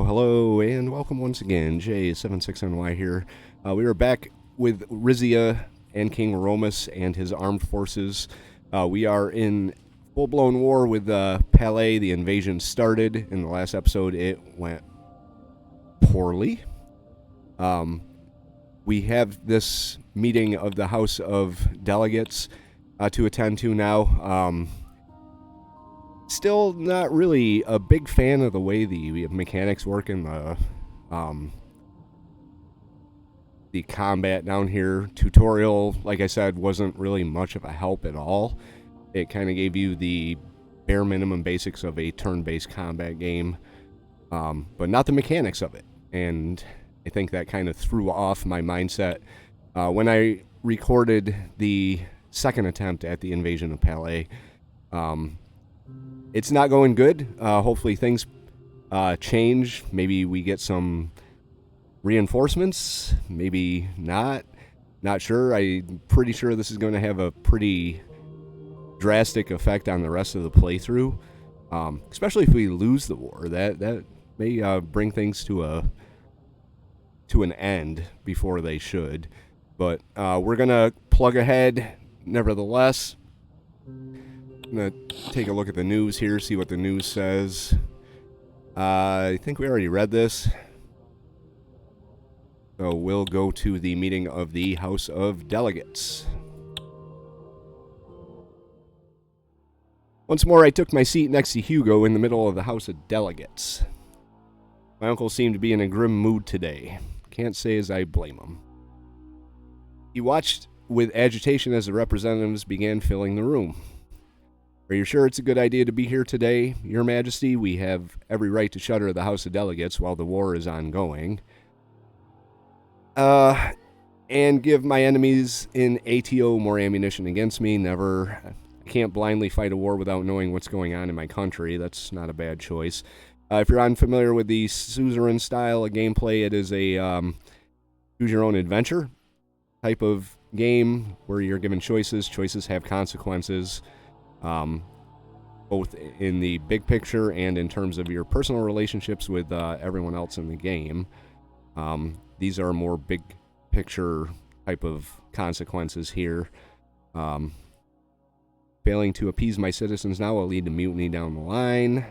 Hello, and welcome once again. J76NY here. We are back with Rizia and King Romus and his armed forces. We are in full-blown war with Palais. The invasion started. In the last episode, it went poorly. We have this meeting of the House of Delegates to attend to now. Still not really a big fan of the way the mechanics work in the combat down here. Tutorial, like I said, wasn't really much of a help at all. It kind of gave you the bare minimum basics of a turn-based combat game, but not the mechanics of it. And I think that kind of threw off my mindset when I recorded the second attempt at the invasion of Palais. It's not going good. Hopefully things change. Maybe we get some reinforcements. Maybe not. Not sure. I'm pretty sure this is going to have a pretty drastic effect on the rest of the playthrough. Especially if we lose the war. That may bring things to an end before they should. But we're going to plug ahead nevertheless. I'm going to take a look at the news here, see what the news says. I think we already read this. So we'll go to the meeting of the House of Delegates. Once more, I took my seat next to Hugo in the middle of the House of Delegates. My uncle seemed to be in a grim mood today. Can't say as I blame him. He watched with agitation as the representatives began filling the room. Are you sure it's a good idea to be here today, Your Majesty? We have every right to shutter the House of Delegates while the war is ongoing. And give my enemies in ATO more ammunition against me. Never. I can't blindly fight a war without knowing what's going on in my country. That's not a bad choice. If you're unfamiliar with the Suzerain style of gameplay, it is a choose-your-own-adventure type of game where you're given choices. Choices have consequences. Both in the big picture and in terms of your personal relationships with everyone else in the game. These are more big picture type of consequences here. Failing to appease my citizens now will lead to mutiny down the line.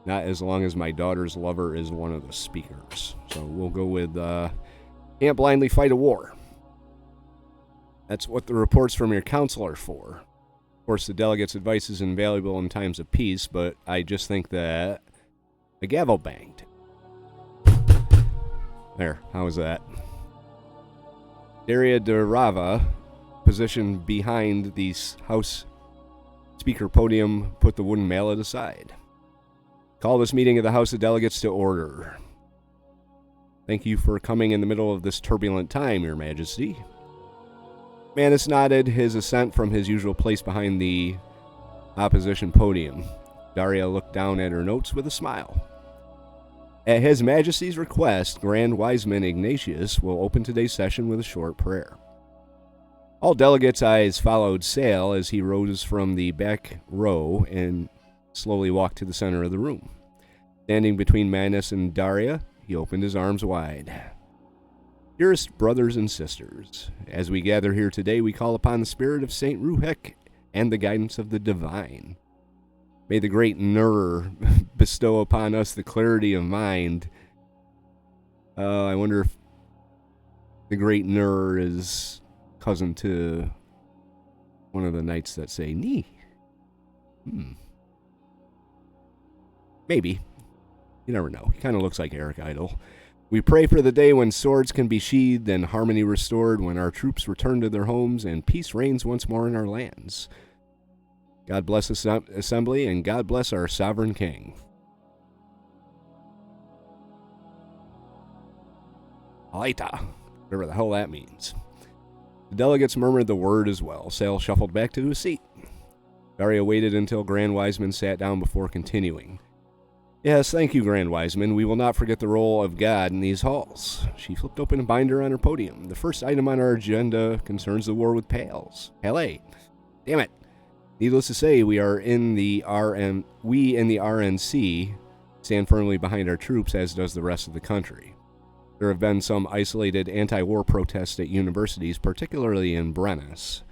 Not as long as my daughter's lover is one of the speakers. So we'll go with can't blindly fight a war. That's what the reports from your council are for. Of course, the delegate's advice is invaluable in times of peace, but I just think that the gavel banged. There, how was that? Derdia de Rava, positioned behind the House Speaker podium, put the wooden mallet aside. Call this meeting of the House of Delegates to order. Thank you for coming in the middle of this turbulent time, Your Majesty. Manus nodded his assent from his usual place behind the opposition podium. Derdia looked down at her notes with a smile. At His Majesty's request, Grand Wiseman Ignatius will open today's session with a short prayer. All delegates' eyes followed Sal as he rose from the back row and slowly walked to the center of the room. Standing between Manus and Derdia, he opened his arms wide. Dearest brothers and sisters, as we gather here today, we call upon the spirit of Saint Ruhek and the guidance of the divine. May the great Nur bestow upon us the clarity of mind. I wonder if the great Nur is cousin to one of the knights that say Ni. Maybe. You never know. He kind of looks like Eric Idle. We pray for the day when swords can be sheathed and harmony restored, when our troops return to their homes and peace reigns once more in our lands. God bless this assembly, and God bless our sovereign king. Alaita, whatever the hell that means. The delegates murmured the word as well. Sal shuffled back to his seat. Derdia waited until Grand Wiseman sat down before continuing. Yes, thank you, Grand Wiseman. We will not forget the role of God in these halls. She flipped open a binder on her podium. The first item on our agenda concerns the war with Palais. Damn it. Needless to say, we in the RNC stand firmly behind our troops, as does the rest of the country. There have been some isolated anti-war protests at universities, particularly in Brennus,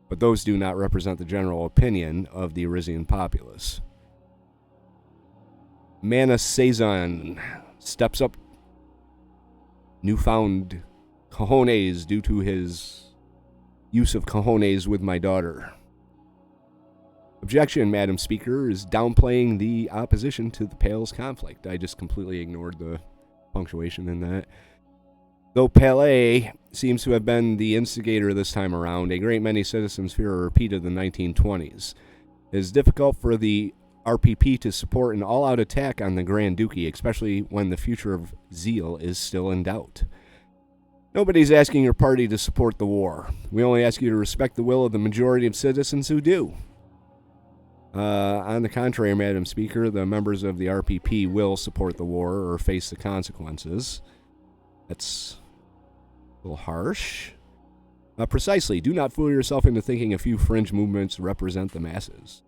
but those do not represent the general opinion of the Rizian populace. Manus Sazon steps up newfound cojones due to his use of cojones with my daughter. Objection, Madam Speaker, is downplaying the opposition to the Pale's conflict. I just completely ignored the punctuation in that. Though Pele seems to have been the instigator this time around, a great many citizens fear a repeat of the 1920s. It is difficult for the RPP to support an all-out attack on the Grand Duchy, especially when the future of Zeal is still in doubt. Nobody's asking your party to support the war. We only ask you to respect the will of the majority of citizens who do. On the contrary, Madam Speaker, the members of the RPP will support the war or face the consequences. That's a little harsh. Precisely. Do not fool yourself into thinking a few fringe movements represent the masses.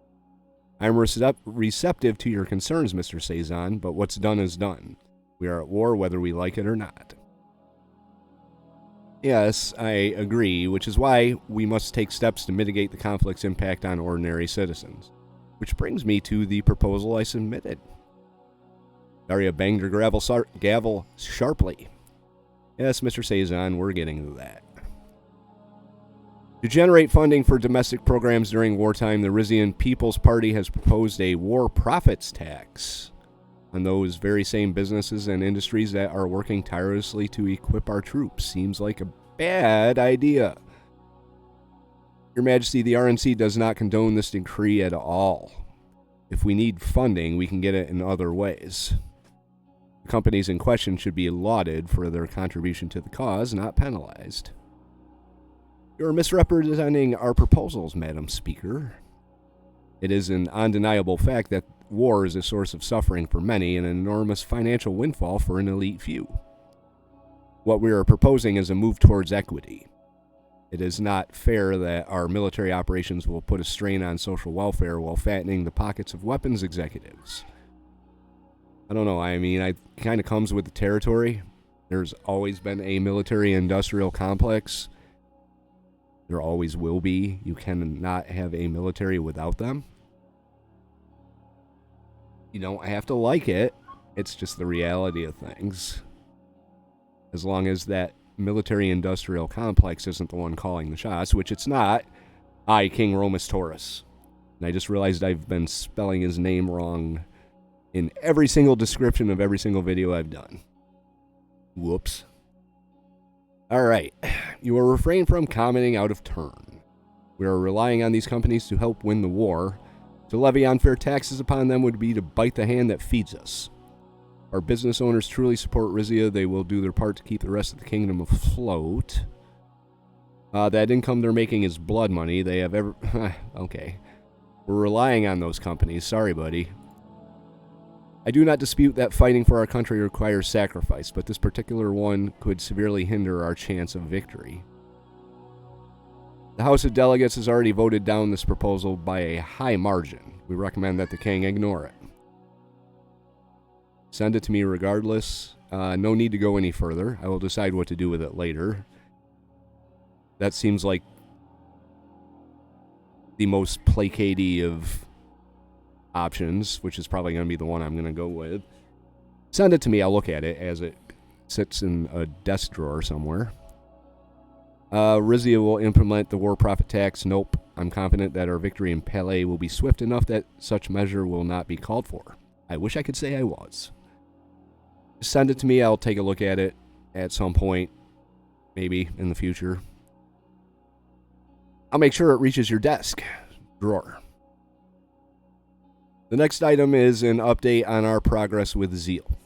I am receptive to your concerns, Mr. Sazon, but what's done is done. We are at war whether we like it or not. Yes, I agree, which is why we must take steps to mitigate the conflict's impact on ordinary citizens. Which brings me to the proposal I submitted. Daria banged her gavel sharply. Yes, Mr. Sazon, we're getting to that. To generate funding for domestic programs during wartime, the Rizian People's Party has proposed a war profits tax on those very same businesses and industries that are working tirelessly to equip our troops. Seems like a bad idea. Your Majesty, the RNC does not condone this decree at all. If we need funding, we can get it in other ways. The companies in question should be lauded for their contribution to the cause, not penalized. You're misrepresenting our proposals, Madam Speaker. It is an undeniable fact that war is a source of suffering for many and an enormous financial windfall for an elite few. What we are proposing is a move towards equity. It is not fair that our military operations will put a strain on social welfare while fattening the pockets of weapons executives. I don't know, I mean, it kind of comes with the territory. There's always been a military-industrial complex. There always will be. You cannot have a military without them. You don't have to like it. It's just the reality of things. As long as that military-industrial complex isn't the one calling the shots, which it's not. I, King Romus Taurus. And I just realized I've been spelling his name wrong in every single description of every single video I've done. Whoops. Alright, you will refrain from commenting out of turn. We are relying on these companies to help win the war. To levy unfair taxes upon them would be to bite the hand that feeds us. Our business owners truly support Rizia. They will do their part to keep the rest of the kingdom afloat. That income they're making is blood money. They have ever... okay. We're relying on those companies. Sorry, buddy. I do not dispute that fighting for our country requires sacrifice, but this particular one could severely hinder our chance of victory. The House of Delegates has already voted down this proposal by a high margin. We recommend that the king ignore it. Send it to me regardless. No need to go any further. I will decide what to do with it later. That seems like the most placaty of options, which is probably going to be the one I'm going to go with. Send it to me. I'll look at it as it sits in a desk drawer somewhere. Rizia will implement the war profit tax. Nope. I'm confident that our victory in Palais will be swift enough that such measure will not be called for. I wish I could say I was. Send it to me. I'll take a look at it at some point, maybe in the future. I'll make sure it reaches your desk drawer. The next item is an update on our progress with Zeal.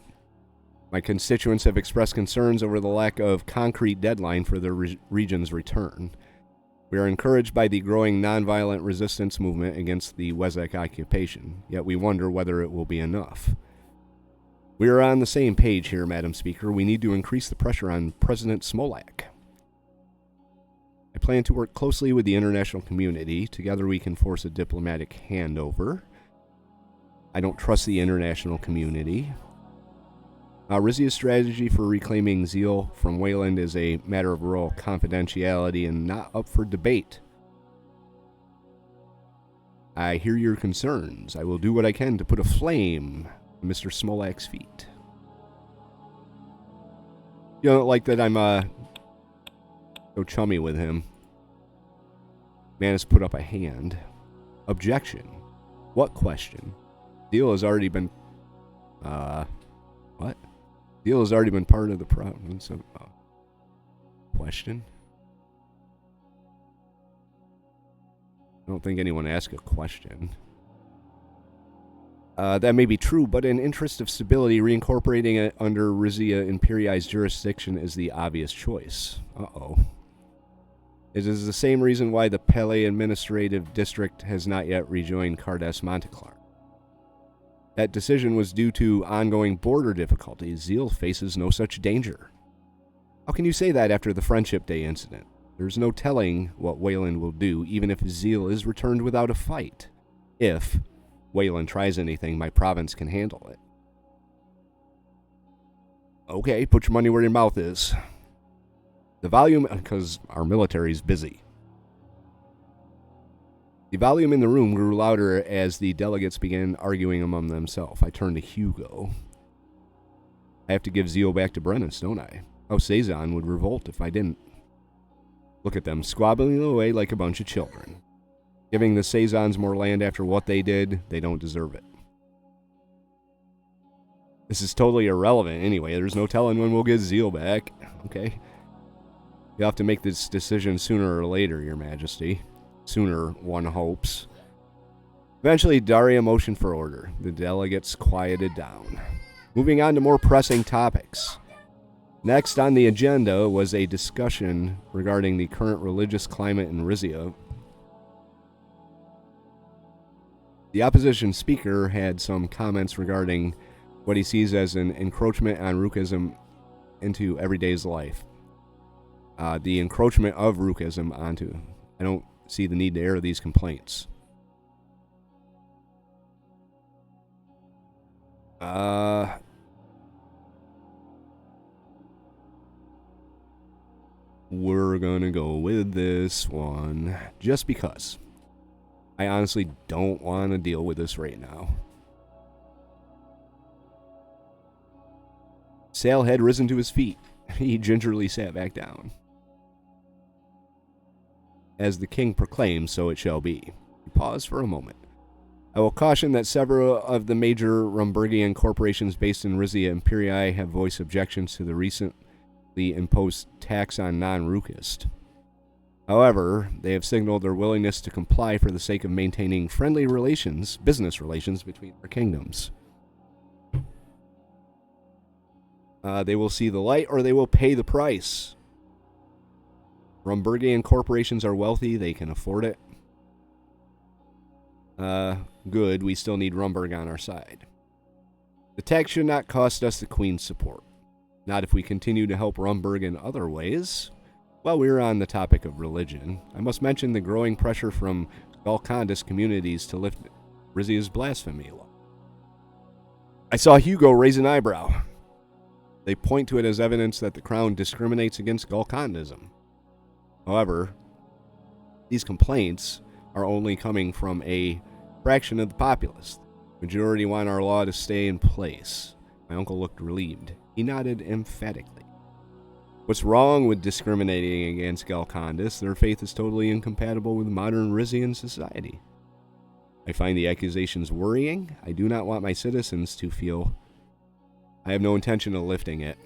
My constituents have expressed concerns over the lack of concrete deadline for the region's return. We are encouraged by the growing nonviolent resistance movement against the Wezek occupation, yet we wonder whether it will be enough. We are on the same page here, Madam Speaker. We need to increase the pressure on President Smolak. I plan to work closely with the international community. Together we can force a diplomatic handover. I don't trust the international community. Rizia's strategy for reclaiming Zeal from Wayland is a matter of royal confidentiality and not up for debate. I hear your concerns. I will do what I can to put a flame on Mr. Smolak's feet. You don't like that I'm so chummy with him. Man has put up a hand. Objection. What question? Deal has already been... what? Deal has already been part of the province of... question? I don't think anyone asked a question. That may be true, but in interest of stability, reincorporating it under Rizia Imperii's jurisdiction is the obvious choice. Uh-oh. It is the same reason why the Pele Administrative District has not yet rejoined Cardes Monteclar. That decision was due to ongoing border difficulties. Zeal faces no such danger. How can you say that after the Friendship Day incident? There's no telling what Wayland will do, even if Zeal is returned without a fight. If Wayland tries anything, my province can handle it. Okay, put your money where your mouth is. The volume, because our military's busy. The volume in the room grew louder as the delegates began arguing among themselves. I turned to Hugo. I have to give Zeal back to Brennus, don't I? House Suzerain would revolt if I didn't. Look at them, squabbling away like a bunch of children. Giving the Suzerains more land after what they did, they don't deserve it. This is totally irrelevant anyway. There's no telling when we'll get Zeal back. Okay? You'll have to make this decision sooner or later, Your Majesty. Sooner, one hopes. Eventually, Derdia motioned for order. The delegates quieted down. Moving on to more pressing topics. Next on the agenda was a discussion regarding the current religious climate in Rizia. The opposition speaker had some comments regarding what he sees as an encroachment on Rukism into everyday's life. The encroachment of Rukism onto... I don't see the need to air these complaints. We're gonna go with this one just because. I honestly don't want to deal with this right now. Sal had risen to his feet. He gingerly sat back down. As the king proclaimed, so it shall be. He paused for a moment. I will caution that several of the major Rumburgian corporations based in Rizia Imperii have voiced objections to the recently imposed tax on non-Rukist. However, they have signaled their willingness to comply for the sake of maintaining friendly relations, business relations between their kingdoms. They will see the light or they will pay the price. Rumburgian corporations are wealthy, they can afford it. Good, we still need Rumburg on our side. The tax should not cost us the Queen's support. Not if we continue to help Rumburg in other ways. While we're on the topic of religion, I must mention the growing pressure from Golcondist communities to lift Rizia's blasphemy law. I saw Hugo raise an eyebrow. They point to it as evidence that the crown discriminates against Golcondism. However, these complaints are only coming from a fraction of the populace. The majority want our law to stay in place. My uncle looked relieved. He nodded emphatically. What's wrong with discriminating against Golcondists? Their faith is totally incompatible with modern Rizian society. I find the accusations worrying. I do not want my citizens to feel... I have no intention of lifting it.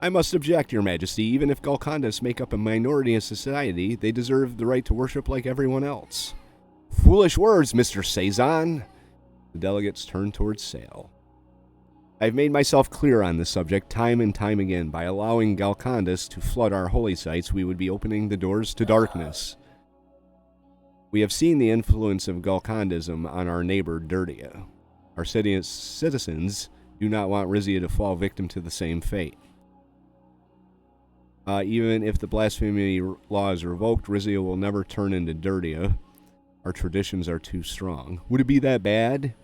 I must object, Your Majesty. Even if Golcondists make up a minority in society, they deserve the right to worship like everyone else. Foolish words, Mr. Suzerain. The delegates turned towards Sal. I've made myself clear on this subject time and time again. By allowing Golcondists to flood our holy sites, we would be opening the doors to darkness. We have seen the influence of Golcondism on our neighbor Derdia. Our citizens do not want Rizia to fall victim to the same fate. Even if the blasphemy law is revoked, Rizia will never turn into Derdia. Our traditions are too strong. Would it be that bad?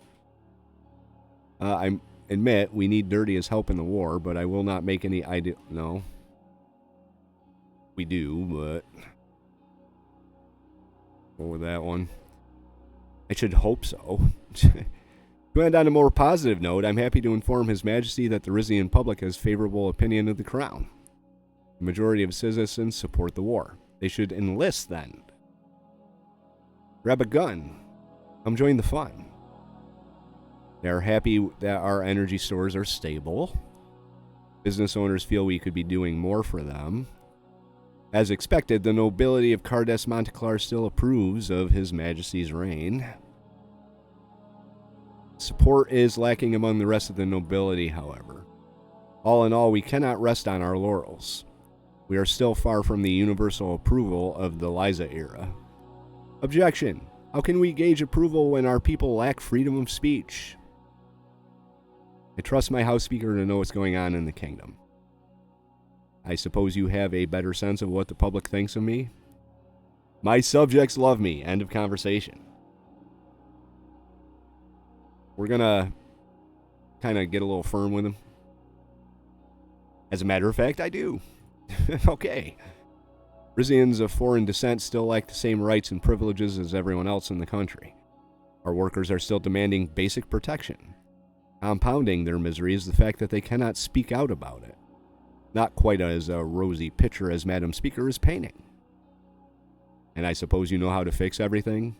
I admit we need Derdia's help in the war, but I will not make any idea. No. We do, but... Go with that one. I should hope so. To end on a more positive note, I'm happy to inform His Majesty that the Rizian public has favorable opinion of the Crown. The majority of citizens support the war. They should enlist then. Grab a gun. Come join the fun. They are happy that our energy stores are stable. Business owners feel we could be doing more for them. As expected, the nobility of Cardes Monteclar still approves of His Majesty's reign. Support is lacking among the rest of the nobility, however. All in all, we cannot rest on our laurels. We are still far from the universal approval of the Liza era. Objection! How can we gauge approval when our people lack freedom of speech? I trust my House Speaker to know what's going on in the kingdom. I suppose you have a better sense of what the public thinks of me? My subjects love me. End of conversation. We're gonna kind of get a little firm with him. As a matter of fact, I do. Okay. Rizians of foreign descent still lack the same rights and privileges as everyone else in the country. Our workers are still demanding basic protection. Compounding their misery is the fact that they cannot speak out about it. Not quite as a rosy picture as Madam Speaker is painting. And I suppose you know how to fix everything?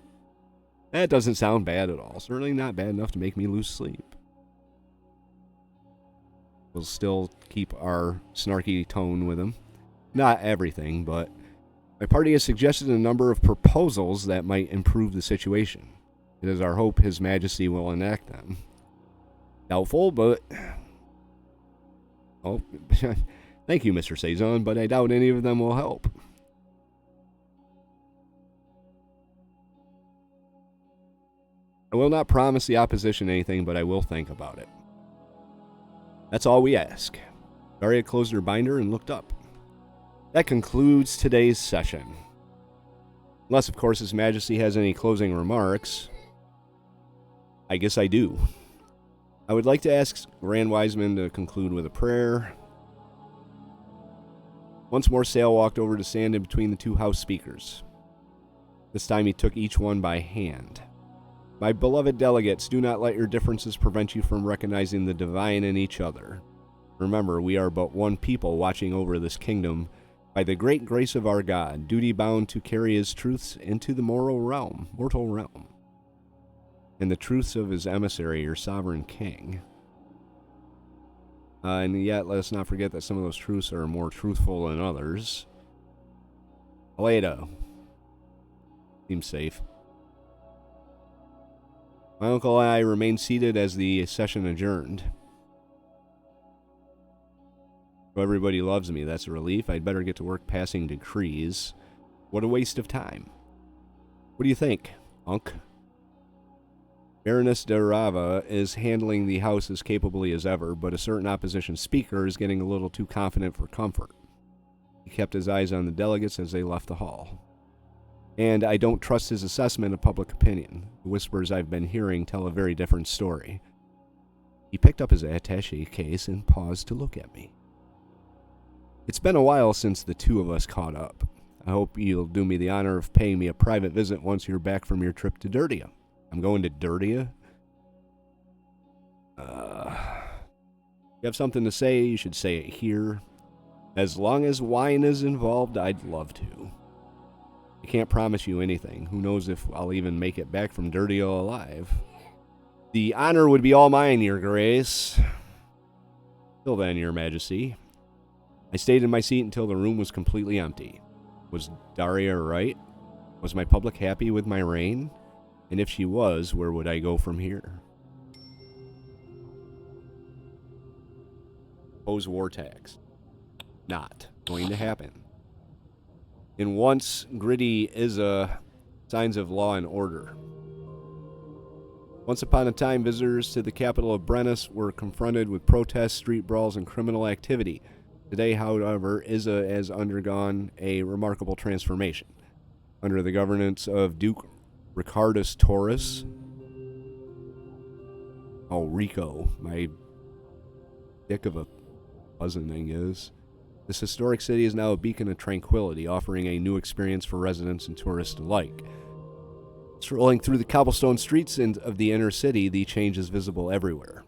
That doesn't sound bad at all. Certainly not bad enough to make me lose sleep. We'll still keep our snarky tone with him. Not everything, but my party has suggested a number of proposals that might improve the situation. It is our hope His Majesty will enact them. Doubtful, but... Oh, thank you, Mr. Sazon, but I doubt any of them will help. I will not promise the opposition anything, but I will think about it. That's all we ask. Daria closed her binder and looked up. That concludes today's session. Unless, of course, His Majesty has any closing remarks. I guess I do. I would like to ask Grand Wiseman to conclude with a prayer. Once more, Sal walked over to stand in between the two House Speakers. This time he took each one by hand. My beloved delegates, do not let your differences prevent you from recognizing the divine in each other. Remember, we are but one people watching over this kingdom by the great grace of our God, duty-bound to carry His truths into the mortal realm, and the truths of His emissary, your sovereign king. And yet, let us not forget that some of those truths are more truthful than others. Aleda. Seems safe. My uncle and I remained seated as the session adjourned. Everybody loves me. That's a relief. I'd better get to work passing decrees. What a waste of time. What do you think, Unc? Baroness de Rava is handling the House as capably as ever, but a certain opposition speaker is getting a little too confident for comfort. He kept his eyes on the delegates as they left the hall. And I don't trust his assessment of public opinion. The whispers I've been hearing tell a very different story. He picked up his attaché case and paused to look at me. It's been a while since the two of us caught up. I hope you'll do me the honor of paying me a private visit once you're back from your trip to Derdia. I'm going to Derdia? You have something to say, you should say it here. As long as wine is involved, I'd love to. I can't promise you anything. Who knows if I'll even make it back from Derdia alive. The honor would be all mine, Your Grace. Till then, Your Majesty. I stayed in my seat until the room was completely empty. Was Daria right? Was my public happy with my reign? And if she was, where would I go from here? Pose war tax. Not going to happen. In once gritty Izza, signs of law and order. Once upon a time, visitors to the capital of Brennus were confronted with protests, street brawls, and criminal activity. Today, however, Izza has undergone a remarkable transformation. Under the governance of Duke Ricardus Taurus, Oh, Rico, my dick of a cousin, I guess. This historic city is now a beacon of tranquility, offering a new experience for residents and tourists alike. Strolling through the cobblestone streets of the inner city, the change is visible everywhere.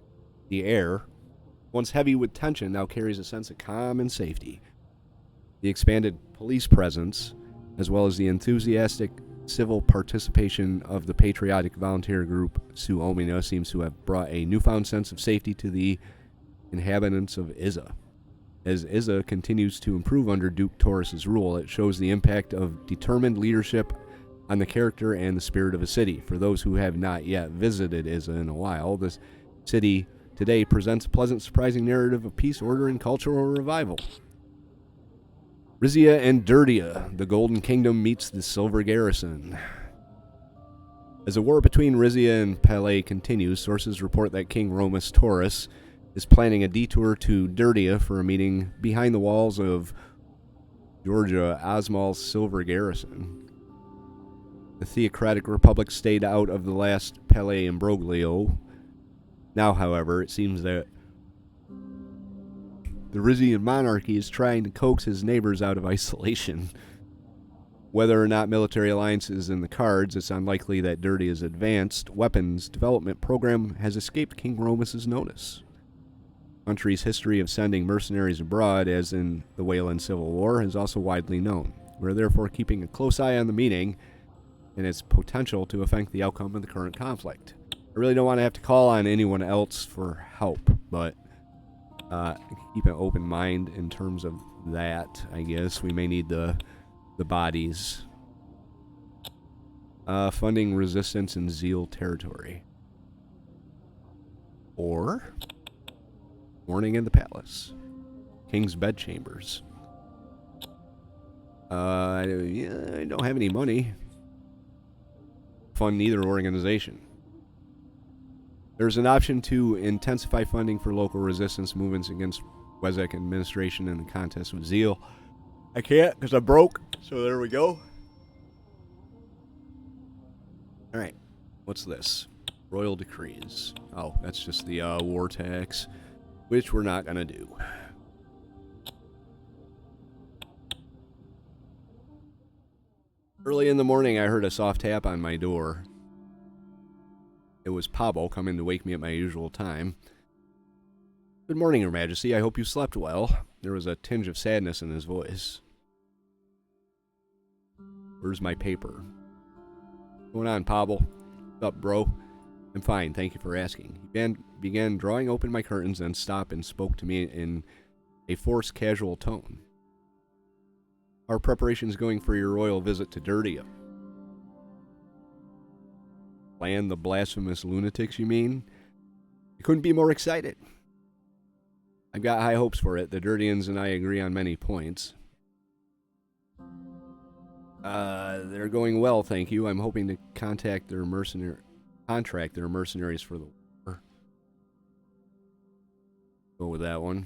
The air, once heavy with tension, now carries a sense of calm and safety. The expanded police presence, as well as the enthusiastic civil participation of the patriotic volunteer group Suomina, seems to have brought a newfound sense of safety to the inhabitants of Iza. As Iza continues to improve under Duke Taurus's rule, it shows the impact of determined leadership on the character and the spirit of a city. For those who have not yet visited Iza in a while, this city today presents a pleasant, surprising narrative of peace, order, and cultural revival. Rizia and Derdia, the Golden Kingdom meets the Silver Garrison. As the war between Rizia and Palais continues, sources report that King Romus Taurus is planning a detour to Derdia for a meeting behind the walls of Jorga, Asmal's Silver Garrison. The Theocratic Republic stayed out of the last Palais imbroglio. Now, however, it seems that the Rizian monarchy is trying to coax his neighbors out of isolation. Whether or not military alliance is in the cards, it's unlikely that Derdia's advanced weapons development program has escaped King Romus's notice. The country's history of sending mercenaries abroad, as in the Wayland Civil War, is also widely known. We're therefore keeping a close eye on the meeting and its potential to affect the outcome of the current conflict. I really don't want to have to call on anyone else for help, but keep an open mind in terms of that, I guess. We may need the bodies. Funding resistance in Zeal territory. Or Morning in the Palace. King's Bedchambers. I don't have any money. Fund neither organization. There's an option to intensify funding for local resistance movements against Wezek administration in the contest with Zeal. I can't because I'm broke, so there we go. Alright, what's this? Royal decrees. Oh, that's just the war tax, which we're not going to do. Early in the morning, I heard a soft tap on my door. It was Pablo coming to wake me at my usual time. Good morning, Your Majesty. I hope you slept well. There was a tinge of sadness in his voice. Where's my paper? What's going on, Pablo? What's up, bro? I'm fine, thank you for asking. He began drawing open my curtains and stopped and spoke to me in a forced, casual tone. Our preparations going for your royal visit to Derdia. Plan the blasphemous lunatics, you mean? I couldn't be more excited. I've got high hopes for it. The Derdians and I agree on many points. They're going well, thank you. I'm hoping to contract their mercenaries for the war. Go with that one.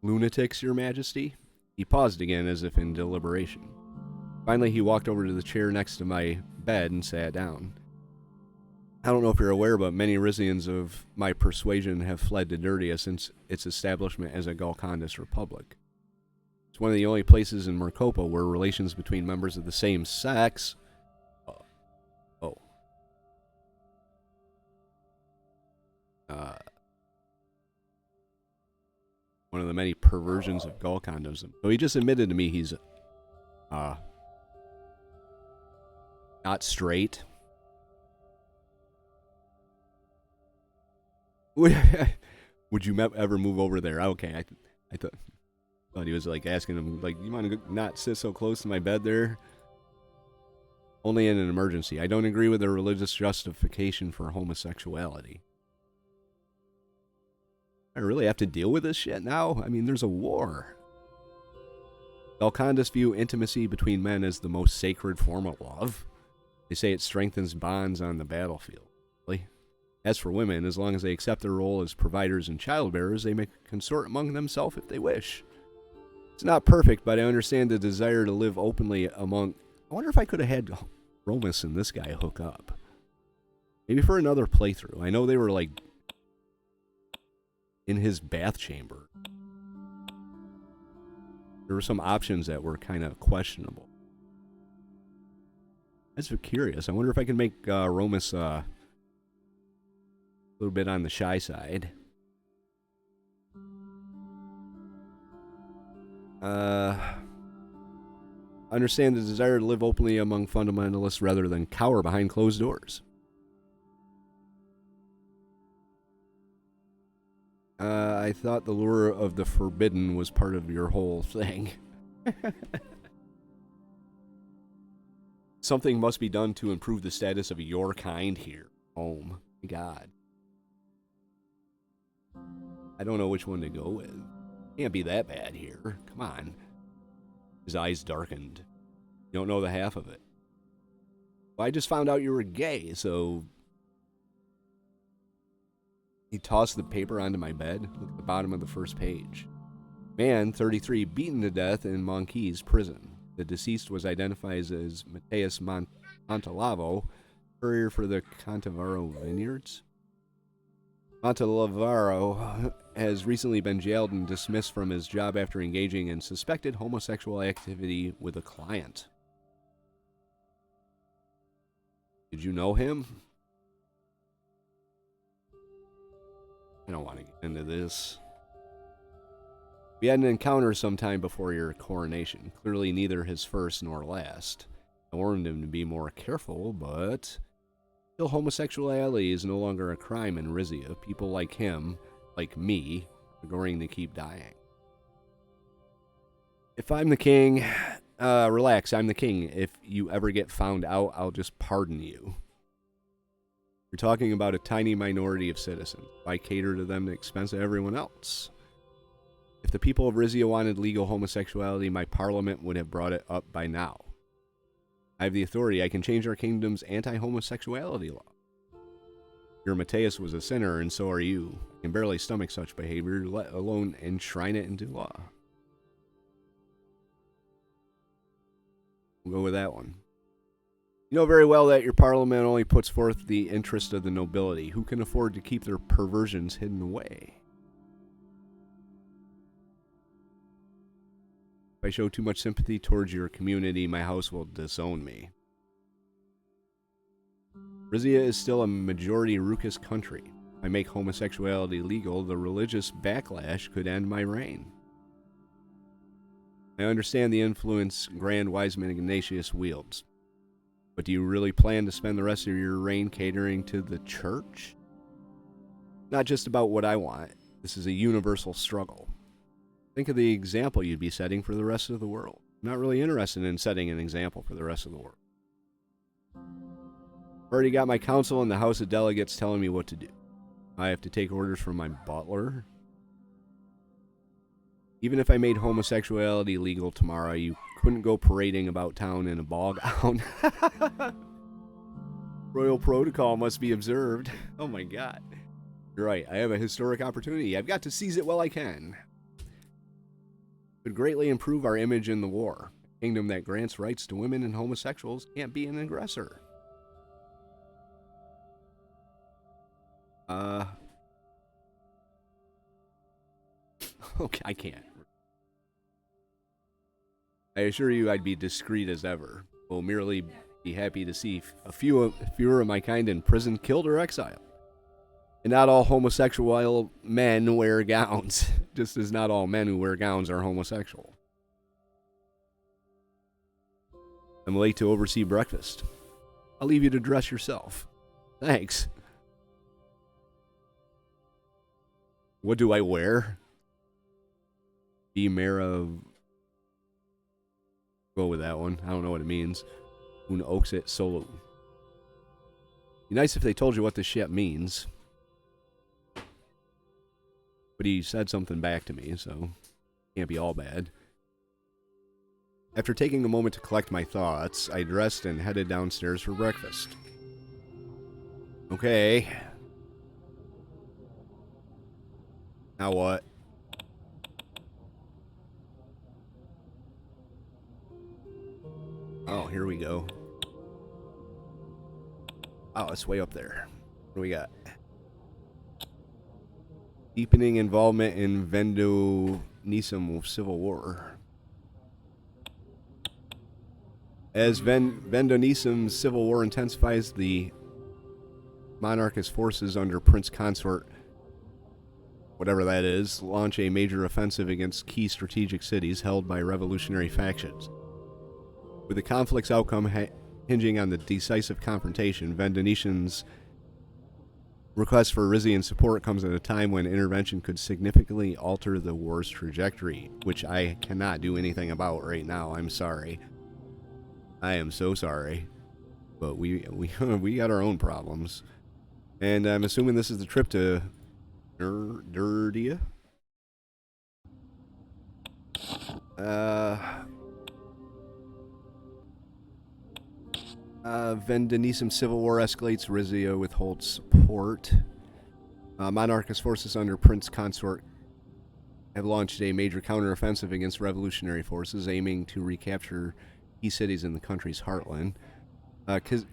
Lunatics, Your Majesty? He paused again as if in deliberation. Finally, he walked over to the chair next to my bed and sat down. I don't know if you're aware, but many Rizians of my persuasion have fled to Derdia since its establishment as a Golcondist republic. It's one of the only places in Mercopa where relations between members of the same sex... one of the many perversions of Golcondism. So he just admitted to me he's not straight. Would you ever move over there? Okay, I thought he was like asking him, like, you want to not sit so close to my bed there? Only in an emergency. I don't agree with the religious justification for homosexuality. I really have to deal with this shit now? I mean, there's a war. Golcondists view intimacy between men as the most sacred form of love. They say it strengthens bonds on the battlefield. Really? As for women, as long as they accept their role as providers and childbearers, they may consort among themselves if they wish. It's not perfect, but I understand the desire to live openly among... I wonder if I could have had Romus and this guy hook up. Maybe for another playthrough. I know they were like in his bath chamber. There were some options that were kind of questionable. I was curious. I wonder if I can make Romus a little bit on the shy side. Understand the desire to live openly among fundamentalists rather than cower behind closed doors. I thought the lure of the forbidden was part of your whole thing. Something must be done to improve the status of your kind here. Oh my God. I don't know which one to go with. Can't be that bad here. Come on. His eyes darkened. You don't know the half of it. Well, I just found out you were gay, so... He tossed the paper onto my bed. Look at the bottom of the first page. Man, 33, beaten to death in Monkeys prison. The deceased was identified as Mateus Montalavo, courier for the Cantavaro Vineyards. Montalavo has recently been jailed and dismissed from his job after engaging in suspected homosexual activity with a client. Did you know him? I don't want to get into this. We had an encounter sometime before your coronation. Clearly neither his first nor last. I warned him to be more careful, but... Still, homosexuality is no longer a crime in Rizia. People like him, like me, are going to keep dying. If I'm the king... relax, I'm the king. If you ever get found out, I'll just pardon you. You're talking about a tiny minority of citizens. Why cater to them at the expense of everyone else? If the people of Rizia wanted legal homosexuality, my parliament would have brought it up by now. I have the authority. I can change our kingdom's anti-homosexuality law. Your Mateus was a sinner, and so are you. I can barely stomach such behavior, let alone enshrine it into law. We'll go with that one. You know very well that your parliament only puts forth the interest of the nobility. Who can afford to keep their perversions hidden away? If I show too much sympathy towards your community, my house will disown me. Rizia is still a majority Rukus country. If I make homosexuality legal, the religious backlash could end my reign. I understand the influence Grand Wiseman Ignatius wields. But do you really plan to spend the rest of your reign catering to the church? Not just about what I want. This is a universal struggle. Think of the example you'd be setting for the rest of the world. I'm not really interested in setting an example for the rest of the world. I've already got my council and the House of Delegates telling me what to do. I have to take orders from my butler. Even if I made homosexuality legal tomorrow, you couldn't go parading about town in a ball gown. Royal protocol must be observed. Oh my God. You're right. I have a historic opportunity. I've got to seize it while I can. It would greatly improve our image in the war. A kingdom that grants rights to women and homosexuals can't be an aggressor. Okay, I can't. I assure you I'd be discreet as ever. Will merely be happy to see fewer of my kind in prison, killed, or exiled. And not all homosexual men wear gowns, just as not all men who wear gowns are homosexual. I'm late to oversee breakfast. I'll leave you to dress yourself. Thanks. What do I wear? Be mayor of... Go with that one. I don't know what it means. Un oxit solo. Be nice if they told you what this shit means. But he said something back to me, so can't be all bad. After taking a moment to collect my thoughts, I dressed and headed downstairs for breakfast. Okay. Now what? Oh, here we go. Oh, it's way up there. What do we got? Deepening involvement in Vendo-Nisum civil war. As Vendo-Nisum's civil war intensifies, the monarchist forces under Prince Consort, whatever that is, launch a major offensive against key strategic cities held by revolutionary factions. With the conflict's outcome hinging on the decisive confrontation, Vendo-Nisum's request for Rizian support comes at a time when intervention could significantly alter the war's trajectory, which I cannot do anything about right now. I'm sorry. I am so sorry. But we got our own problems. And I'm assuming this is the trip to Derdia? Vendo-Nisum civil war escalates. Rizia withholds support. Monarchist forces under Prince Consort have launched a major counteroffensive against revolutionary forces, aiming to recapture key cities in the country's heartland.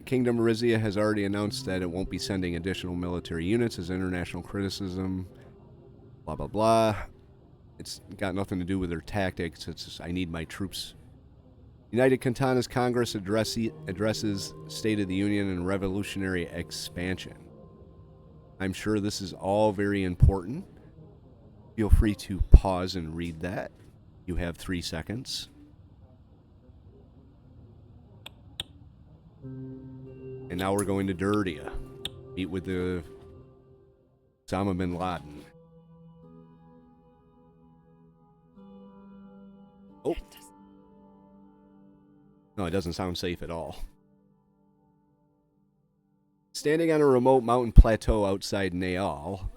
Kingdom Rizia has already announced that it won't be sending additional military units as international criticism. Blah, blah, blah. It's got nothing to do with their tactics. It's just, I need my troops. United Kantana's Congress addresses State of the Union and revolutionary expansion. I'm sure this is all very important. Feel free to pause and read that. You have 3 seconds. And now we're going to Derdia. Meet with the Osama bin Laden. Oh. No, it doesn't sound safe at all. Standing on a remote mountain plateau outside Naal,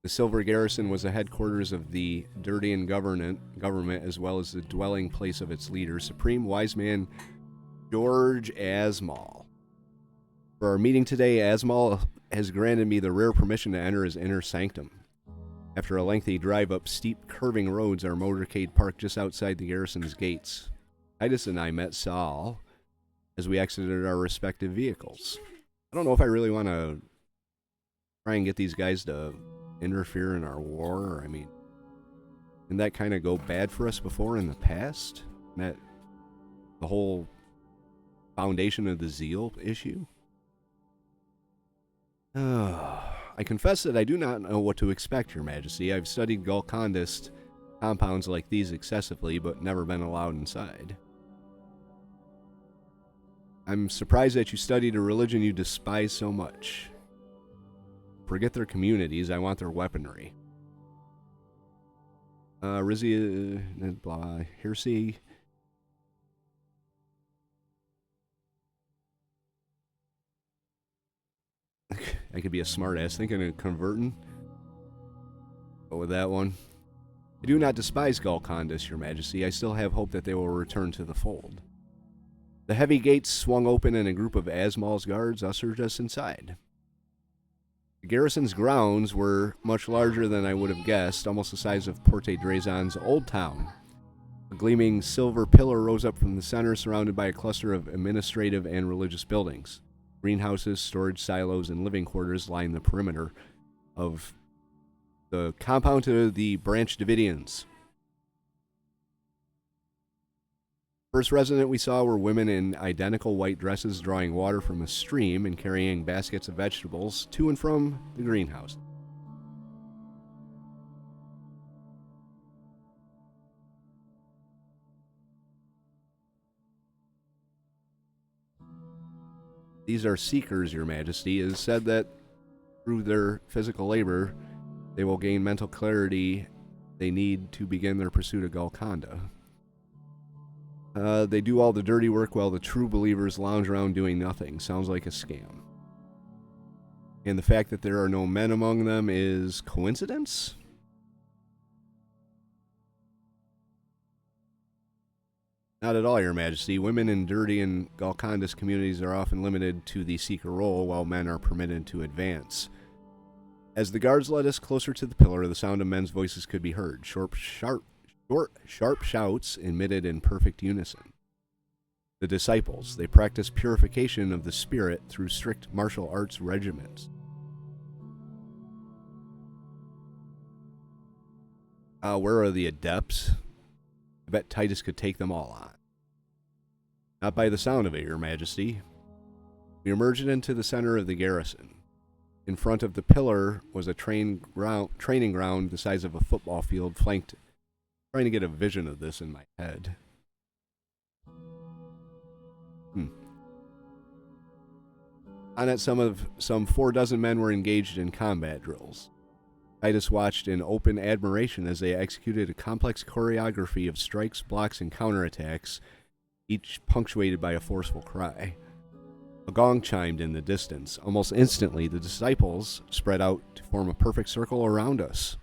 the Silver Garrison was the headquarters of the Derdian government as well as the dwelling place of its leader, Supreme Wiseman George Asmal. For our meeting today, Asmal has granted me the rare permission to enter his inner sanctum. After a lengthy drive up steep, curving roads, our motorcade parked just outside the garrison's gates. Titus and I met Sal as we exited our respective vehicles. I don't know if I really want to try and get these guys to interfere in our war. I mean, didn't that kind of go bad for us before in the past? That the whole foundation of the zeal issue? I confess that I do not know what to expect, Your Majesty. I've studied Golcondist compounds like these excessively, but never been allowed inside. I'm surprised that you studied a religion you despise so much. Forget their communities, I want their weaponry. Rizia, blah, heresy. I could be a smartass thinking of converting. But with that one, I do not despise Golcondist, Your Majesty. I still have hope that they will return to the fold. The heavy gates swung open and a group of Asmal's guards ushered us inside. The garrison's grounds were much larger than I would have guessed, almost the size of Porte Drazon's old town. A gleaming silver pillar rose up from the center, surrounded by a cluster of administrative and religious buildings. Greenhouses, storage silos, and living quarters line the perimeter of the compound to the Branch Davidians. First resident we saw were women in identical white dresses drawing water from a stream and carrying baskets of vegetables to and from the greenhouse. These are seekers, Your Majesty. It is said that through their physical labor, they will gain mental clarity they need to begin their pursuit of Golconda. They do all the dirty work while the true believers lounge around doing nothing. Sounds like a scam. And the fact that there are no men among them is coincidence? Not at all, Your Majesty. Women in Derdian Golcondist communities are often limited to the seeker role, while men are permitted to advance. As the guards led us closer to the pillar, the sound of men's voices could be heard. Sharp shouts emitted in perfect unison. The disciples, they practice purification of the spirit through strict martial arts regimens. Where are the adepts? I bet Titus could take them all on. Not by the sound of it, Your Majesty. We emerged into the center of the garrison. In front of the pillar was a training ground the size of a football field, flanked. Trying to get a vision of this in my head. On it, some 4 men were engaged in combat drills. Titus watched in open admiration as they executed a complex choreography of strikes, blocks, and counterattacks, each punctuated by a forceful cry. A gong chimed in the distance. Almost instantly, the disciples spread out to form a perfect circle around us.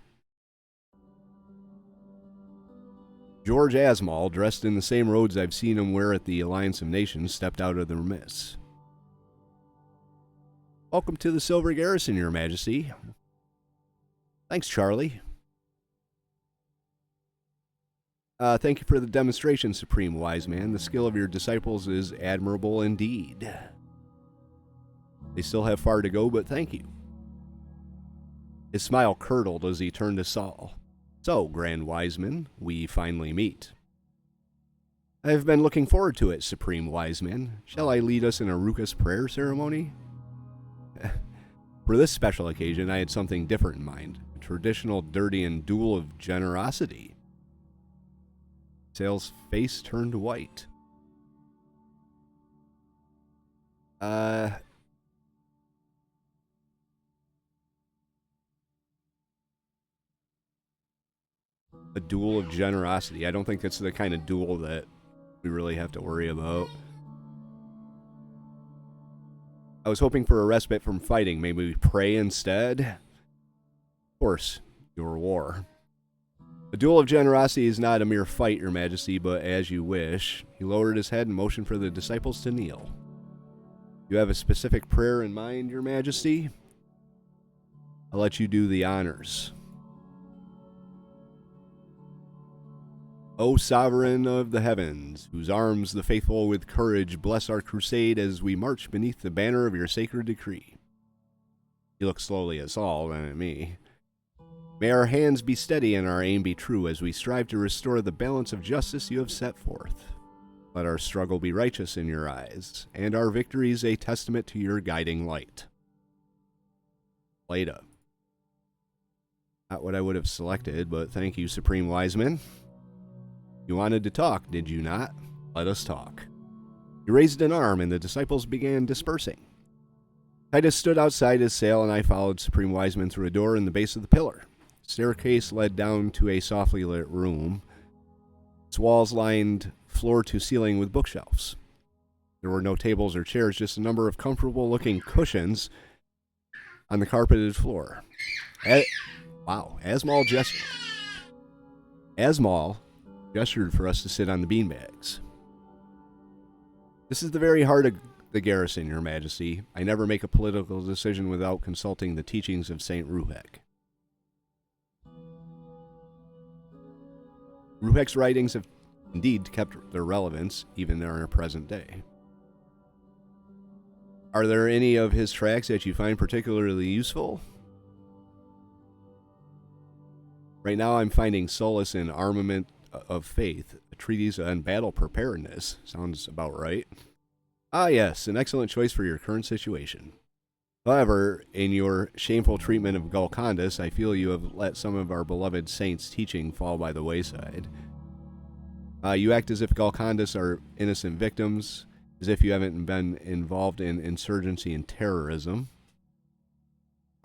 George Asmal, dressed in the same robes I've seen him wear at the Alliance of Nations, stepped out of their midst. Welcome to the Silver Garrison, Your Majesty. Thanks, Charlie. Thank you for the demonstration, Supreme Wiseman. The skill of your disciples is admirable indeed. They still have far to go, but thank you. His smile curdled as he turned to Saul. So, Grand Wiseman, we finally meet. I have been looking forward to it, Supreme Wiseman. Shall I lead us in a Rukas prayer ceremony? For this special occasion, I had something different in mind. A traditional Derdian duel of generosity. Sal's face turned white. A duel of generosity. I don't think that's the kind of duel that we really have to worry about. I was hoping for a respite from fighting. Maybe we pray instead? Of course, your war. A duel of generosity is not a mere fight, Your Majesty, but as you wish. He lowered his head and motioned for the disciples to kneel. You have a specific prayer in mind, Your Majesty? I'll let you do the honors. O Sovereign of the heavens, whose arms the faithful with courage bless our crusade as we march beneath the banner of your sacred decree. He looked slowly at Saul, then at me. May our hands be steady and our aim be true as we strive to restore the balance of justice you have set forth. Let our struggle be righteous in your eyes, and our victories a testament to your guiding light. Leda. Not what I would have selected, but thank you, Supreme Wiseman. You wanted to talk, did you not? Let us talk. He raised an arm, and the disciples began dispersing. Titus stood outside as Sal and I followed Supreme Wiseman through a door in the base of the pillar. The staircase led down to a softly lit room. Its walls lined floor to ceiling with bookshelves. There were no tables or chairs, just a number of comfortable-looking cushions on the carpeted floor. Asmal gestured for us to sit on the beanbags. This is the very heart of the garrison, Your Majesty. I never make a political decision without consulting the teachings of St. Ruhek. Ruhek's writings have indeed kept their relevance even in our present day. Are there any of his tracts that you find particularly useful? Right now I'm finding solace in Armament of Faith, a treatise on battle preparedness. Sounds about right. Ah, yes, an excellent choice for your current situation. However, in your shameful treatment of Golcondist, I feel you have let some of our beloved saints' teaching fall by the wayside. You act as if Golcondists are innocent victims, as if you haven't been involved in insurgency and terrorism.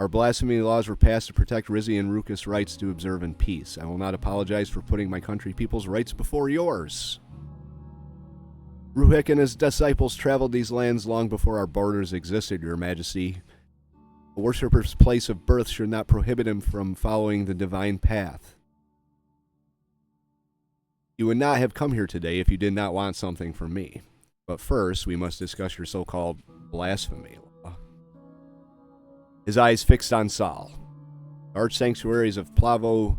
Our blasphemy laws were passed to protect Rizia and Rukas' rights to observe in peace. I will not apologize for putting my country people's rights before yours. Ruhek and his disciples traveled these lands long before our borders existed, Your Majesty. A worshipper's place of birth should not prohibit him from following the divine path. You would not have come here today if you did not want something from me. But first, we must discuss your so-called blasphemy law. His eyes fixed on Sal. The arch sanctuaries of Plavo,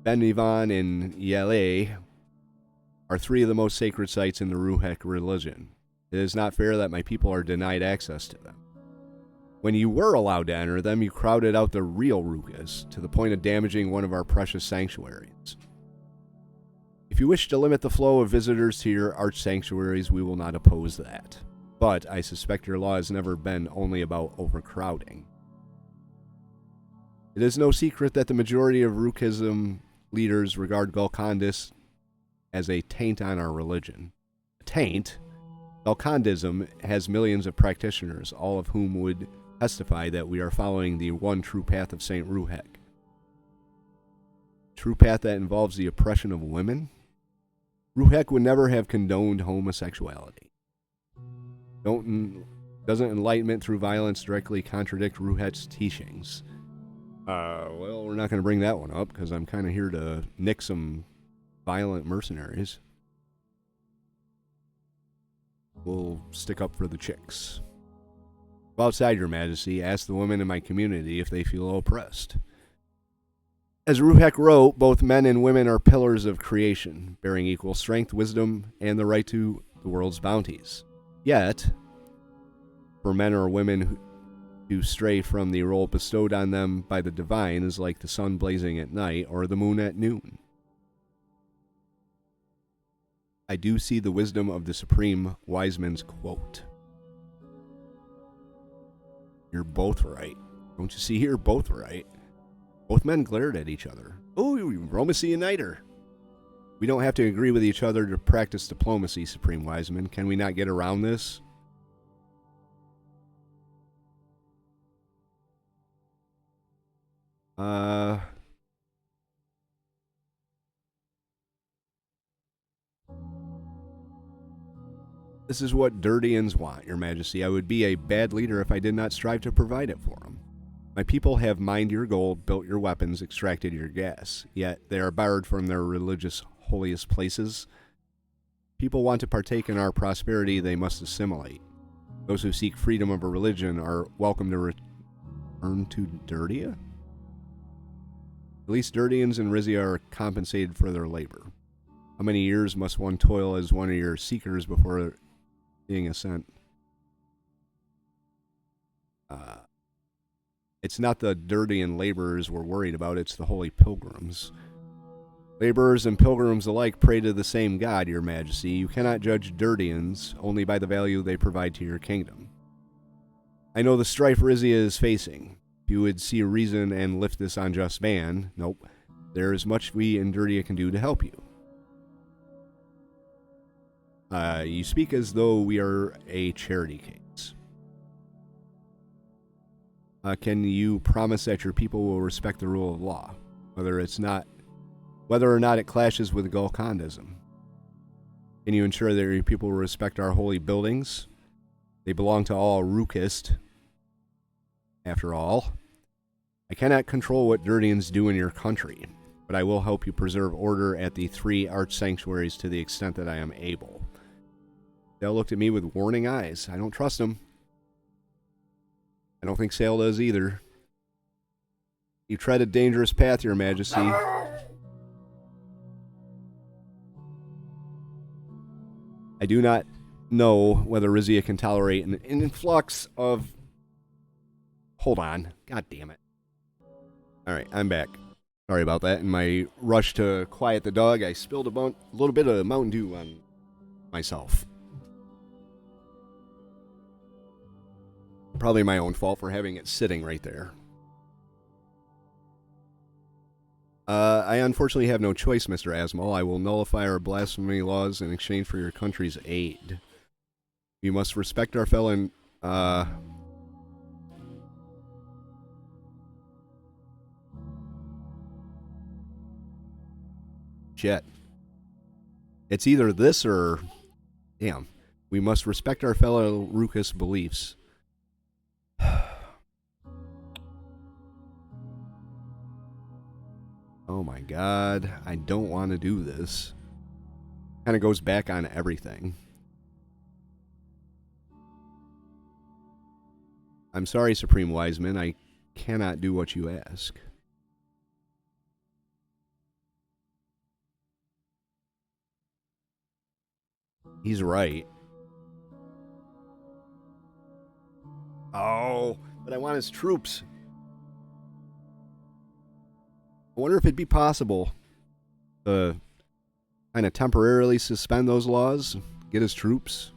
Ben-Ivan, and Yale are three of the most sacred sites in the Ruhek religion. It is not fair that my people are denied access to them. When you were allowed to enter them, you crowded out the real Rukas to the point of damaging one of our precious sanctuaries. If you wish to limit the flow of visitors to your arch sanctuaries, we will not oppose that. But I suspect your law has never been only about overcrowding. It is no secret that the majority of Rukism leaders regard Golcondist as a taint on our religion. A taint? Golcondism has millions of practitioners, all of whom would testify that we are following the one true path of St. Ruhek. True path that involves the oppression of women? Ruhek would never have condoned homosexuality. Doesn't enlightenment through violence directly contradict Ruhek's teachings? Well, we're not going to bring that one up because I'm kind of here to nick some violent mercenaries. We'll stick up for the chicks. Outside, Your Majesty, ask the women in my community if they feel oppressed. As Ruhek wrote, both men and women are pillars of creation, bearing equal strength, wisdom, and the right to the world's bounties. Yet, for men or women who stray from the role bestowed on them by the divine is like the sun blazing at night or the moon at noon. I do see the wisdom of the supreme Wiseman's quote. You're both right. Don't you see you're both right? Both men glared at each other. Oh, Romus uniter. We don't have to agree with each other to practice diplomacy, Supreme Wiseman. Can we not get around this? This is what Derdians want, Your Majesty. I would be a bad leader if I did not strive to provide it for them. My people have mined your gold, built your weapons, extracted your gas, yet they are barred from their religious holiest places. People want to partake in our prosperity, they must assimilate. Those who seek freedom of a religion are welcome to return to Derdia? At least Derdians and Rizia are compensated for their labor. How many years must one toil as one of your seekers before being sent? It's not the Derdian laborers we're worried about, it's the holy pilgrims. Laborers and pilgrims alike pray to the same God, Your Majesty. You cannot judge Derdians only by the value they provide to your kingdom. I know the strife Rizia is facing. If you would see a reason and lift this unjust ban, nope, there is much we in Derdia can do to help you. You speak as though we are a charity case. Can you promise that your people will respect the rule of law, whether or not it clashes with Golcondism? Can you ensure that your people will respect our holy buildings? They belong to all Rukist. After all, I cannot control what Derdians do in your country, but I will help you preserve order at the 3 arch sanctuaries to the extent that I am able. Sal looked at me with warning eyes. I don't trust him. I don't think Sal does either. You tread a dangerous path, Your Majesty. I do not know whether Rizia can tolerate an influx of... Hold on. God damn it. Alright, I'm back. Sorry about that. In my rush to quiet the dog, I spilled a little bit of Mountain Dew on myself. Probably my own fault for having it sitting right there. I unfortunately have no choice, Mr. Asmal. I will nullify our blasphemy laws in exchange for your country's aid. You must respect our fellow... Shit. It's either this or... Damn. We must respect our fellow Rukus beliefs. Oh my god, I don't want to do this. Kind of goes back on everything. I'm sorry, Supreme Wiseman, I cannot do what you ask. He's right. Oh, But I want his troops. I wonder if it'd be possible to kind of temporarily suspend those laws, get his troops,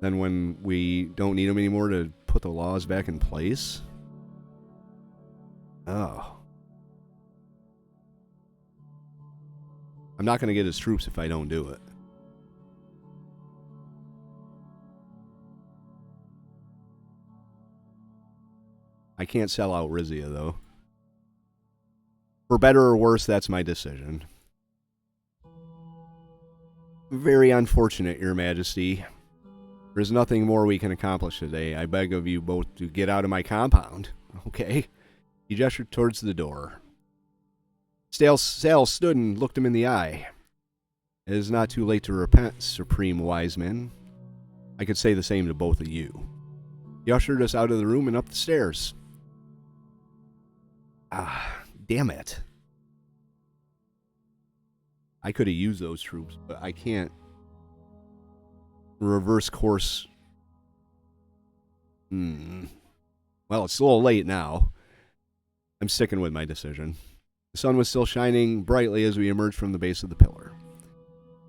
then when we don't need them anymore to put the laws back in place. Oh. I'm not going to get his troops if I don't do it. I can't sell out Rizia, though. For better or worse, that's my decision. Very unfortunate, Your Majesty. There's nothing more we can accomplish today. I beg of you both to get out of my compound. Okay? He gestured towards the door. Sal stood and looked him in the eye. It is not too late to repent, Supreme Wiseman. I could say the same to both of you. He ushered us out of the room and up the stairs. Ah, damn it. I could have used those troops, but I can't reverse course. Well, it's a little late now. I'm sticking with my decision. The sun was still shining brightly as we emerged from the base of the pillar.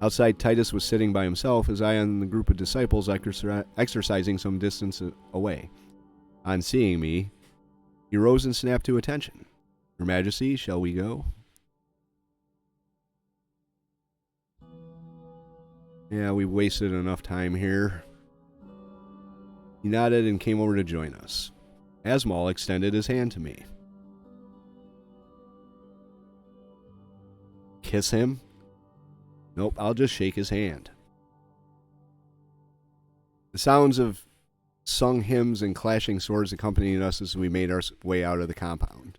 Outside, Titus was sitting by himself, his eye on the group of disciples exercising some distance away. On seeing me, he rose and snapped to attention. Your Majesty, shall we go? Yeah, we wasted enough time here. He nodded and came over to join us. Asmal extended his hand to me. Kiss him? Nope, I'll just shake his hand. The sounds of sung hymns and clashing swords accompanied us as we made our way out of the compound.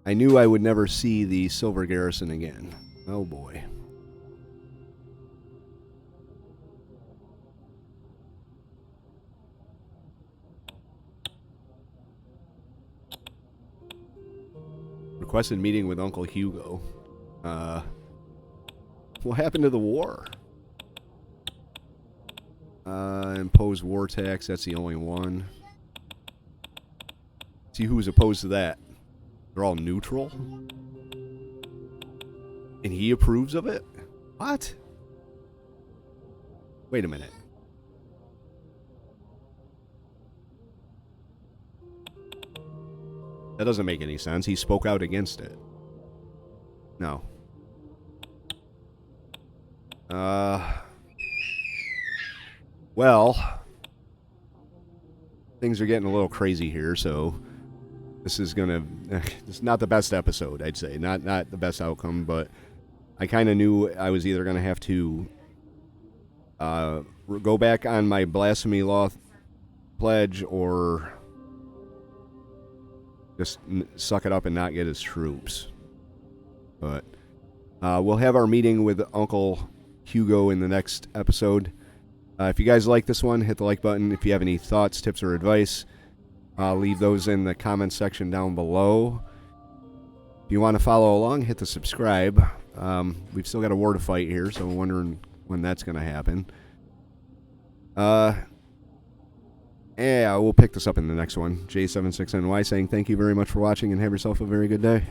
I knew I would never see the Silver Garrison again. Oh boy. Requested meeting with Uncle Hugo. What happened to the war? Impose war tax, that's the only one. See who's opposed to that. They're all neutral? And he approves of it? What? Wait a minute. That doesn't make any sense. He spoke out against it. No. Well, things are getting a little crazy here, so this is not the best episode, I'd say. Not the best outcome, but I kind of knew I was either going to have to go back on my blasphemy law pledge or just suck it up and not get his troops. But we'll have our meeting with Uncle Hugo in the next episode. If you guys like this one, hit the like button. If you have any thoughts, tips, or advice, leave those in the comments section down below. If you want to follow along, hit the subscribe. We've still got a war to fight here, so I'm wondering when that's going to happen. Yeah, we'll pick this up in the next one. J76NY saying thank you very much for watching and have yourself a very good day.